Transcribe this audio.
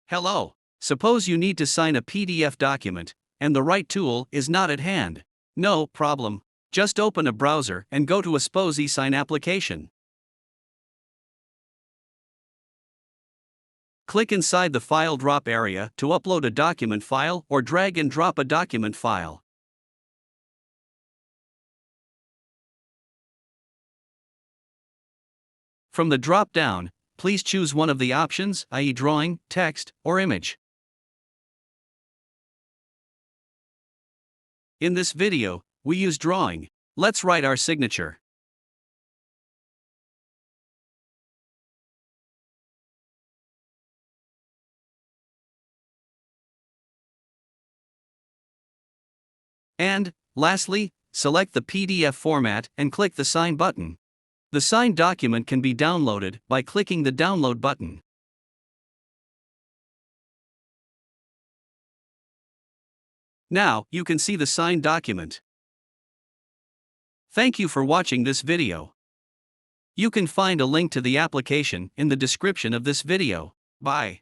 Hello. Suppose you need to sign a PDF document, and the right tool is not at hand. No problem. Just open a browser and go to Aspose eSign application. Click inside the file drop area to upload a document file or drag and drop a document file. From the drop-down, please choose one of the options, i.e. drawing, text, or image. In this video, we use drawing. Let's write our signature. And, lastly, select the PDF format and click the Sign button. The signed document can be downloaded by clicking the Download button. Now, you can see the signed document. Thank you for watching this video. You can find a link to the application in the description of this video. Bye.